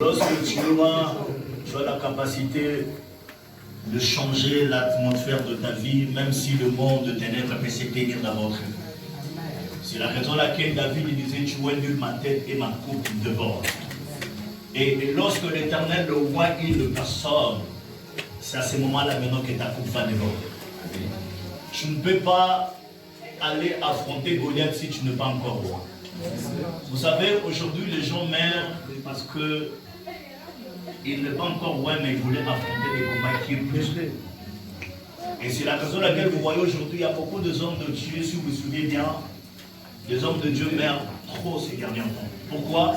Lorsque tu as la capacité de changer l'atmosphère de ta vie, même si le monde de ténèbres peut s'éteindre dans votre vie. C'est la raison laquelle David disait, tu nul ma tête et ma coupe déborde. Et lorsque l'Éternel le voit une personne, c'est à ce moment-là maintenant que ta coupe va déborder. Tu ne peux pas aller affronter Goliath si tu n'es pas encore roi. Vous savez, aujourd'hui les gens meurent parce que il n'est pas encore roi, mais il voulait affronter des combats qui est plus. Et c'est la raison pour laquelle vous voyez aujourd'hui, il y a beaucoup de hommes de Dieu, si vous vous souvenez bien, les hommes de Dieu meurent trop ces derniers temps. Pourquoi?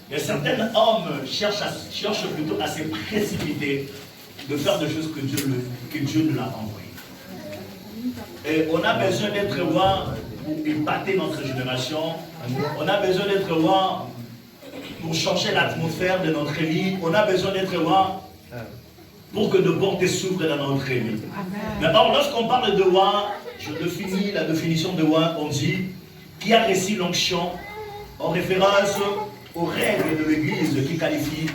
Il y a certains hommes cherchent plutôt à se précipiter de faire des choses que Dieu ne l'a pas envoyé. Et on a besoin d'être roi pour épater notre génération. On a besoin d'être roi pour changer l'atmosphère de notre vie. On a besoin d'être roi pour que de portes s'ouvrent dans notre vie. Maintenant, lorsqu'on parle de roi, je définis la définition de roi, on dit qui a reçu l'onction en référence aux règles de l'Église qui qualifient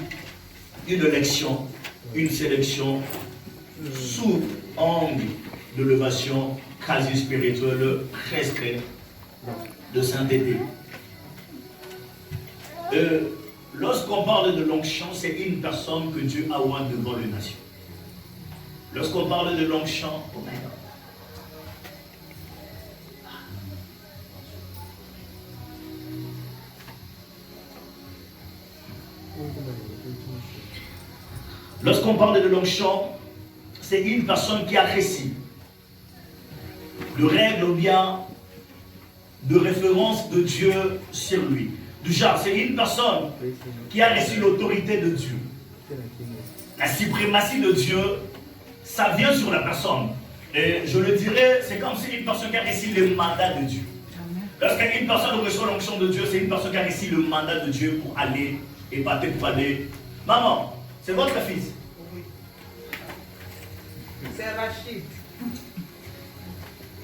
une élection, une sélection sous angle de levation quasi spirituelle, presque de sainteté. Lorsqu'on parle de l'onction, c'est une personne que Dieu a oint devant les nations. Lorsqu'on parle de l'onction, c'est une personne qui a reçu de règles ou bien de référence de Dieu sur lui. Du genre, c'est une personne qui a reçu l'autorité de Dieu. La suprématie de Dieu, ça vient sur la personne. Et je le dirais, c'est comme si une personne qui a reçu le mandat de Dieu. Lorsqu'une personne reçoit l'onction de Dieu, c'est une personne qui a reçu le mandat de Dieu pour aller épater, pour aller. Maman, c'est votre fils? Oui. C'est Rachid.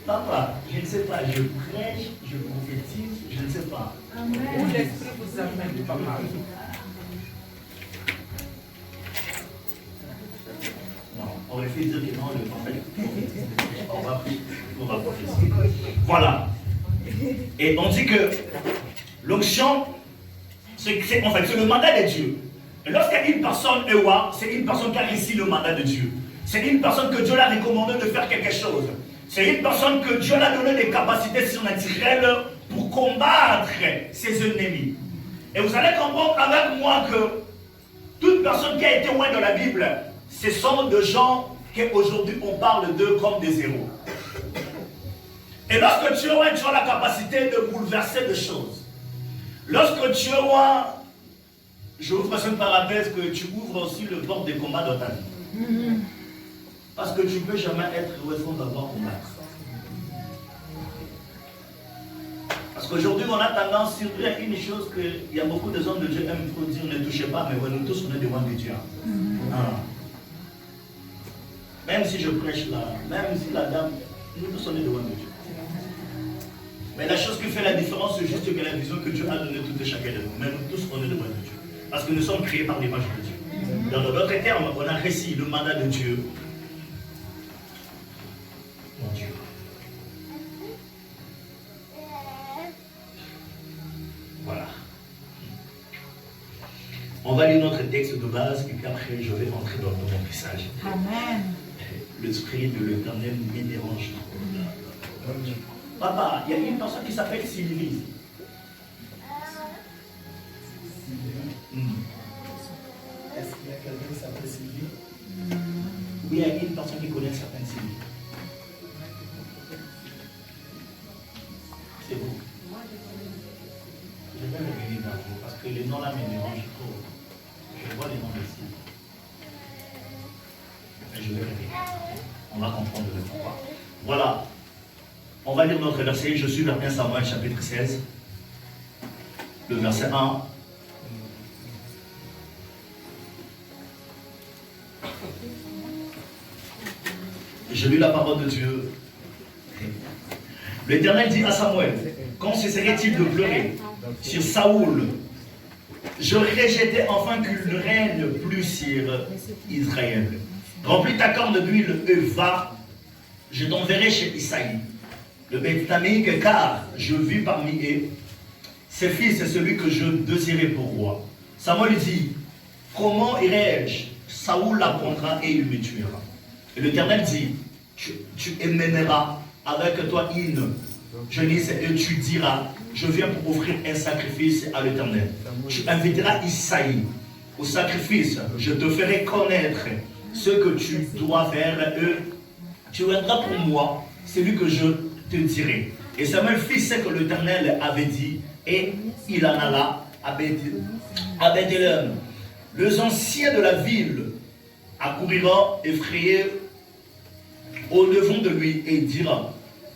Papa, je ne sais pas, je prêche, je prophétise, je ne sais pas. Où l'esprit vous amène, papa? Non, on aurait fait dire que non, le prophète. On va prophétiser. Voilà. Et on dit que l'onction, c'est le mandat de Dieu. Et lorsqu'une personne est roi, c'est une personne qui a reçu le mandat de Dieu. C'est une personne que Dieu l'a recommandé de faire quelque chose. C'est une personne que Dieu l'a donné des capacités surnaturelles pour combattre ses ennemis. Et vous allez comprendre avec moi que toute personne qui a été loin dans la Bible, ce sont des gens qu'aujourd'hui on parle d'eux comme des héros. Et lorsque tu es loin, tu as la capacité de bouleverser des choses. Lorsque tu es loin, je vous ferai une parenthèse que tu ouvres aussi le port des combats dans ta vie. Parce que tu ne peux jamais être heureux sans avoir combattre. Parce qu'aujourd'hui, on a tendance, surtout à une chose qu'il y a beaucoup de hommes de Dieu aiment trop dire, ne touchez pas, mais nous tous, on est devant de Dieu. Même si je prêche là, même si la dame, nous tous, on est devant de Dieu. Mais la chose qui fait la différence, c'est juste que la vision que Dieu a donnée tout et chacun de nous. Mais nous tous, on est devant de Dieu. Parce que nous sommes créés par l'image de Dieu. Dans d'autres termes, on a reçu le mandat de Dieu. Mon Dieu. Voilà. On va lire notre texte de base et puis après je vais entrer dans mon message. Amen. L'esprit de l'Éternel me dérange trop. Papa, il y a une personne qui s'appelle Sylvie. Est-ce qu'il y a quelqu'un qui s'appelle Sylvie? Oui, il y a une personne qui connaît certaines Sylvie. C'est bon. Je vais revenir dans vous parce que les noms là me dérangent trop. Je vois les noms ici. Mais je vais revenir. On va comprendre le pourquoi. Voilà. On va lire notre verset. Je suis vers 1 Samuel chapitre 16. Le verset 1. Je lis la parole de Dieu. L'Éternel dit à Samuel, quand cesserait-il de pleurer sur Saoul je rejetais enfin qu'il ne règne plus sur Israël. Remplis ta corne d'huile et va, je t'enverrai chez Isaïe, le Bethlamique, car je vis parmi eux ses fils, c'est celui que je désirais pour roi. Samuel dit, comment irai-je? Saoul l'apprendra et il me tuera. Et l'Éternel dit, tu emmèneras avec toi une jeunesse et tu diras, je viens pour offrir un sacrifice à l'Éternel. Tu inviteras Isaïe au sacrifice, je te ferai connaître ce que tu dois faire et tu viendras pour moi, celui que je te dirai. Et Samuel fit ce que l'Éternel avait dit et il en alla à Bethléem. Les anciens de la ville accouriront effrayés au devant de lui et diront,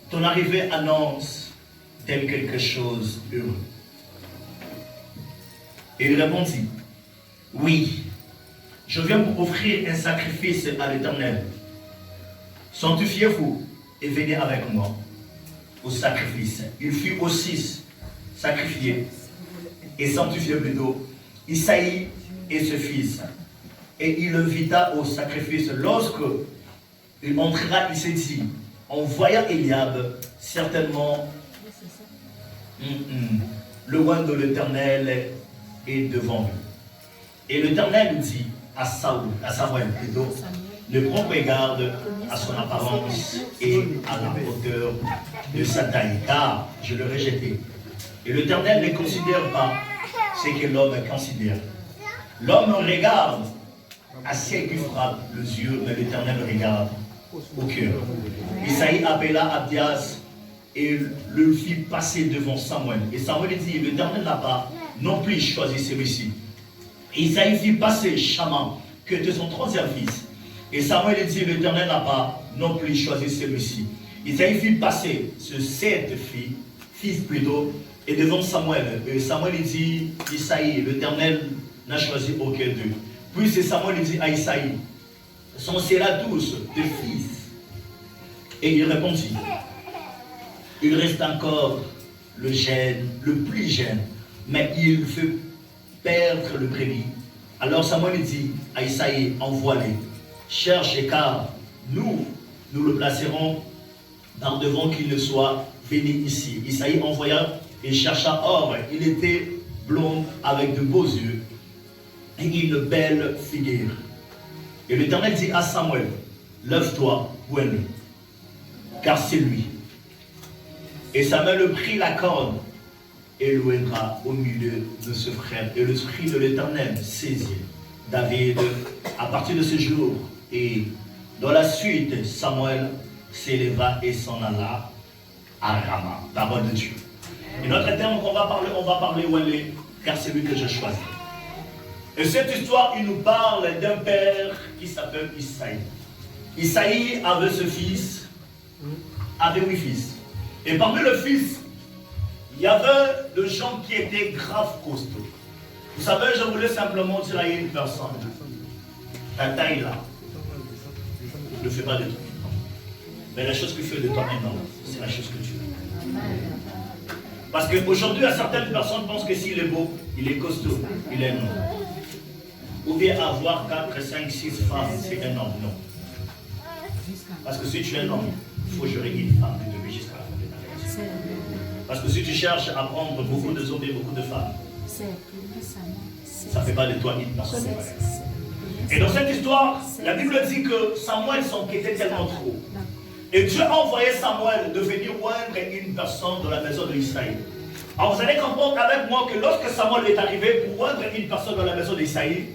ton arrivée annonce tel quelque chose heureux. Et il répondit, oui, je viens pour offrir un sacrifice à l'Éternel. Sanctifiez-vous et venez avec moi au sacrifice. Il fut aussi sacrifié et sanctifié plutôt Isaïe et ce fils. Et il invita au sacrifice. Lorsque il entra, il s'est dit, en voyant Eliab, certainement, le roi de l'Éternel est devant lui. Et l'Éternel dit à Samuel plutôt, ne prends pas garde à son apparence et à la hauteur de sa taille, car je le rejeté. Et l'Éternel ne considère pas ce que l'homme considère. L'homme regarde à ce qui frappe les yeux, mais l'Éternel regarde au cœur. Isaïe appela Abdias et le fit passer devant Samuel. Et Samuel dit, l'Éternel n'a pas non plus choisi celui-ci. Isaïe fit passer Shama, qui était son troisième fils. Et Samuel dit, l'Éternel n'a pas non plus choisi celui-ci. Isaïe fit passer ce 7 fils plutôt, et devant Samuel. Et Samuel dit, Isaïe, l'Éternel n'a choisi aucun d'eux. Puis Samuel dit à Isaïe, sont-ils-là tous des fils? Et il répondit, il reste encore le jeune, le plus jeune, mais il fait perdre le brebis. Alors Samuel dit à Isaïe, envoie-les, cherche car nous le placerons dans devant qu'il ne soit venu ici. Isaïe envoya et chercha, or il était blond avec de beaux yeux et une belle figure. Et l'Éternel dit à Samuel, lève-toi, ouvre-le, car c'est lui. Et Samuel prit la corde et l'ouera au milieu de ce frère. Et l'esprit de l'Éternel saisit David à partir de ce jour. Et dans la suite, Samuel s'éleva et s'en alla à Rama. Parole de Dieu. Et notre terme qu'on va parler où elle est, car c'est lui que je choisis. Et cette histoire, il nous parle d'un père qui s'appelle Isaïe. Isaïe avait ce fils, avait 8 fils. Et parmi les fils, il y avait des gens qui étaient grave costauds. Vous savez, je voulais simplement dire à une personne, ta taille là, ne fais pas de toi. Mais la chose que tu fais de toi maintenant, c'est la chose que tu veux. Parce qu'aujourd'hui, certaines personnes pensent que s'il est beau, il est costaud, il est un homme. Ou bien avoir 4, 5, 6 femmes, c'est un homme, non. Parce que si tu es un homme, il faut gérer une femme de depuis jusqu'à la fin de ta vie. Parce que si tu cherches à prendre beaucoup de hommes et beaucoup de femmes, ça ne fait pas de toi une personne. Et dans cette histoire, la Bible dit que Samuel s'enquêtait tellement trop. Et Dieu a envoyé Samuel de venir oindre une personne dans la maison d'Israël. Alors vous allez comprendre avec moi que lorsque Samuel est arrivé pour oindre une personne dans la maison d'Israël,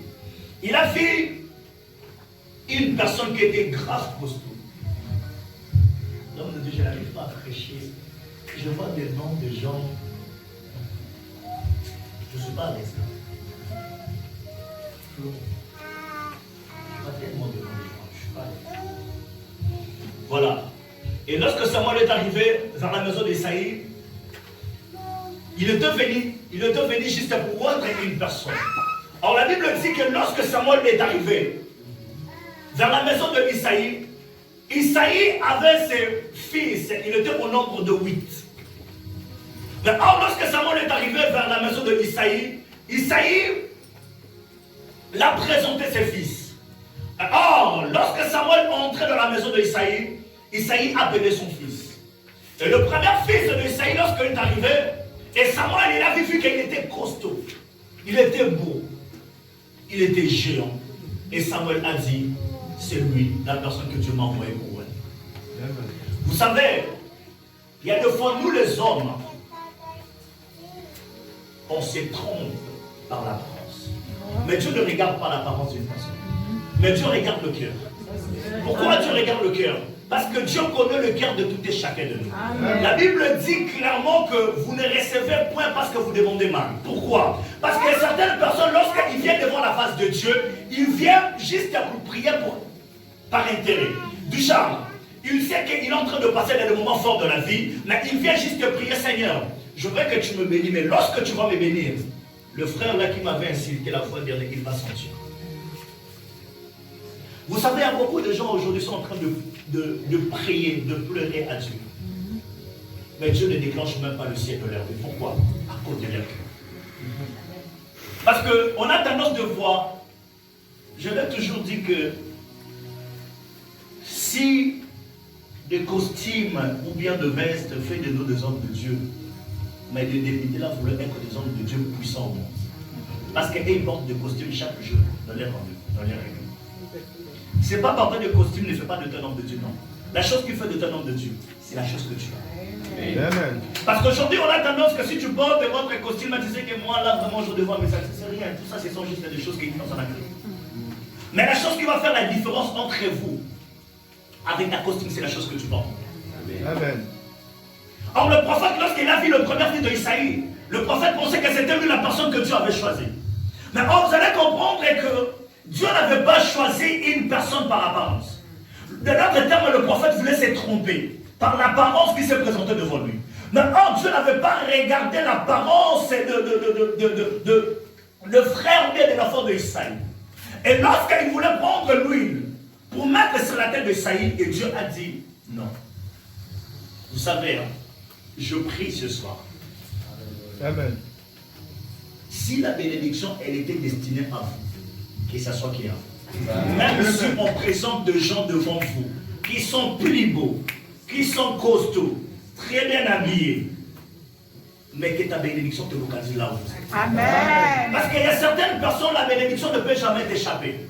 il a vu une personne qui était grave costaud. L'homme de Dieu, je n'arrive pas à prêcher. Je vois des noms de gens. Je ne suis pas à l'aise. Je ne pas tellement de noms de gens. Je ne suis pas à l'aise. Voilà. Et lorsque Samuel est arrivé vers la maison d'Isaïe, il était venu juste pour oindre une personne. Alors la Bible dit que lorsque Samuel est arrivé vers la maison de Isaïe, Isaïe avait ses fils, il était au nombre de 8. Alors lorsque Samuel est arrivé vers la maison de Isaïe, Isaïe l'a présenté ses fils. Or, lorsque Samuel entrait dans la maison d'Isaïe, Isaïe appelait son fils. Et le premier fils d'Isaïe, lorsqu'il est arrivé, et Samuel, il a vu qu'il était costaud, il était beau, il était géant. Et Samuel a dit, c'est lui, la personne que Dieu m'a envoyée pour elle. Vous savez, il y a des fois, nous les hommes, on se trompe par l'apparence. Mais Dieu ne regarde pas l'apparence d'une personne. Mais Dieu regarde le cœur. Pourquoi Dieu regarde le cœur? Parce que Dieu connaît le cœur de tout et chacun de nous. Amen. La Bible dit clairement que vous ne recevez point parce que vous demandez mal. Pourquoi? Parce que certaines personnes, lorsqu'ils viennent devant la face de Dieu, ils viennent juste pour prier par intérêt. Du charme. Il sait qu'il est en train de passer dans le moments forts de la vie, mais il vient juste prier, Seigneur, je veux que tu me bénis, mais lorsque tu vas me bénir, le frère là qui m'avait insulté la fois dernière, il va sentir. Vous savez, il y a beaucoup de gens aujourd'hui qui sont en train de prier, de pleurer à Dieu. Mais Dieu ne déclenche même pas le ciel de leur vie. Pourquoi? À cause de leur cœur. Parce qu'on a tendance de voir, je l'ai toujours dit que si des costumes ou bien de vestes fait de nous des hommes de Dieu, mais des députés là voulaient être des hommes de Dieu puissants au monde. Parce qu'ils portent des costumes chaque jour dans les règles. C'est pas porter de costume ne fait pas de ton homme de Dieu, non. La chose qui fait de ton homme de Dieu, c'est la chose que tu as. Amen. Parce qu'aujourd'hui, on a tendance que si tu portes votre costume, tu sais que moi, là, vraiment, je devrais, mais ça, c'est rien. Tout ça, ce sont juste des choses qui sont en Christ. Mais la chose qui va faire la différence entre vous, avec ta costume, c'est la chose que tu portes. Amen. Or, le prophète, lorsqu'il a vu le premier fils d'Isaïe, le prophète pensait que c'était lui la personne que Dieu avait choisie. Mais or, vous allez comprendre que Dieu n'avait pas choisi une personne par apparence. De l'autre terme, le prophète voulait se tromper par l'apparence qui se présentait devant lui. Mais or, Dieu n'avait pas regardé l'apparence de frère bien de l'enfant d'Isaïe. Et lorsqu'il voulait prendre l'huile pour mettre sur la tête d'Isaïe, et Dieu a dit non. Vous savez, je prie ce soir. Amen. Si la bénédiction, elle était destinée à vous, que ça soit qui a vous. Même si on présente des gens devant vous, qui sont plus beaux, qui sont costauds, très bien habillés, mais que ta bénédiction te localise là où vous êtes. Amen. Parce qu'il y a certaines personnes, la bénédiction ne peut jamais t'échapper.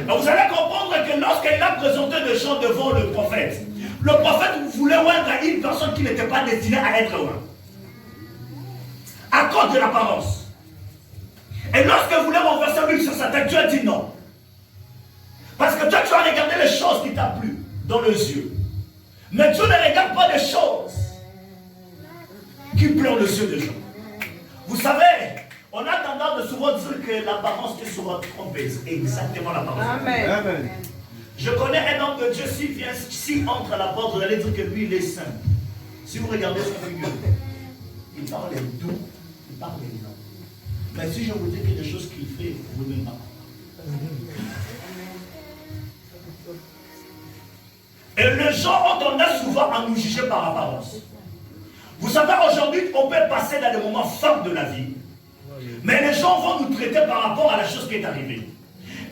Donc vous allez comprendre que lorsqu'il a présenté des gens devant le prophète voulait oindre une personne qui n'était pas destinée à être oint. À cause de l'apparence. Et lorsqu'il voulait renverser l'huile sur sa tête, Dieu a dit non. Parce que toi, tu as regardé les choses qui t'ont plu dans les yeux. Mais Dieu ne regarde pas les choses qui pleurent les yeux des gens. Vous savez, on a tendance de souvent dire que l'apparence est souvent trompeuse. Exactement l'apparence. Amen. Amen. Je connais un homme de Dieu, s'il entre à la porte, vous allez dire que lui, il est saint. Si vous regardez son figure, il parle doux, il parle lent. Mais si je vous dis que des choses qu'il fait, vous n'aimez pas. Et les gens ont tendance souvent à nous juger par apparence. Vous savez, aujourd'hui, on peut passer dans des moments forts de la vie. Mais les gens vont nous traiter par rapport à la chose qui est arrivée.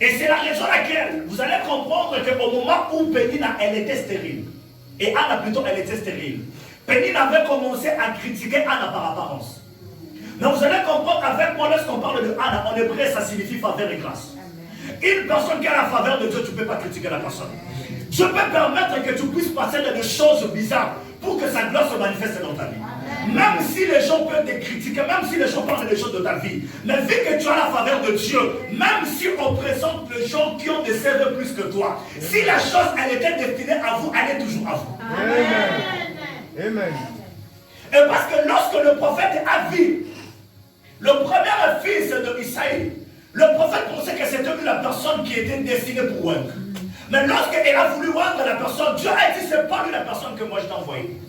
Et c'est la raison laquelle vous allez comprendre qu'au moment où Pénina, elle était stérile, et Anna plutôt, elle était stérile, Pénina avait commencé à critiquer Anna par apparence. Mais vous allez comprendre avec moi, lorsqu'on parle de Anna, en hébreu, ça signifie faveur et grâce. Une personne qui a la faveur de Dieu, tu ne peux pas critiquer la personne. Dieu peut permettre que tu puisses passer dans des choses bizarres pour que sa gloire se manifeste dans ta vie. Même si les gens peuvent te critiquer, même si les gens parlent des choses de ta vie, mais vu que tu as la faveur de Dieu, même si on présente les gens qui ont des cerveaux plus que toi, si la chose, elle était destinée à vous, elle est toujours à vous. Amen. Amen. Et parce que lorsque le prophète a vu le premier fils d'Isaïe, le prophète pensait que c'était lui la personne qui était destinée pour oindre. Mais lorsqu'il a voulu oindre la personne, Dieu a dit, c'est pas lui la personne que moi je t'ai envoyée.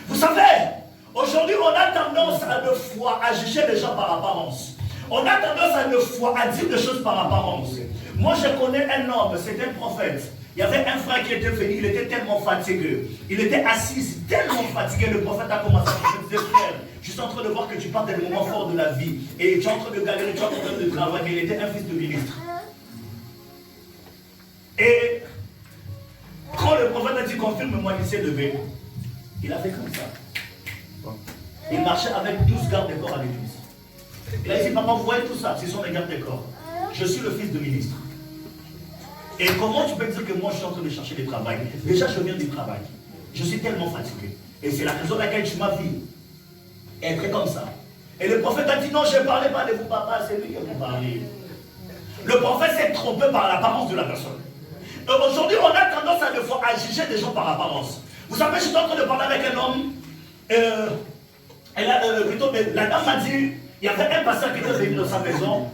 Vous savez, aujourd'hui on a tendance à deux fois à juger les gens par apparence. On a tendance à deux fois à dire des choses par apparence. Moi je connais un homme, c'est un prophète. Il y avait un frère qui était venu, il était tellement fatigué. Il était assis, tellement fatigué. Le prophète a commencé à dire, frère, je suis en train de voir que tu parles des moments forts de la vie. Et tu es en train de galérer, tu es en train de travailler. Il était un fils de ministre. Et quand le prophète a dit, confirme-moi, il s'est levé. Il a fait comme ça. Il marchait avec 12 gardes des corps à l'église. Il a dit, papa, vous voyez tout ça, ce sont les gardes des corps. Je suis le fils de ministre. Et comment tu peux dire que moi je suis en train de chercher du travail? Déjà je viens du travail. Je suis tellement fatigué. Et c'est la raison pour laquelle tu m'as vu être comme ça. Et le prophète a dit non, je ne parlais pas de vous papa, c'est lui qui vous parlait. Le prophète s'est trompé par l'apparence de la personne. Aujourd'hui on a tendance à, des fois, à juger des gens par apparence. Vous savez, je suis en train de parler avec un homme. La dame m'a dit, il y avait un pasteur qui était venu dans sa maison.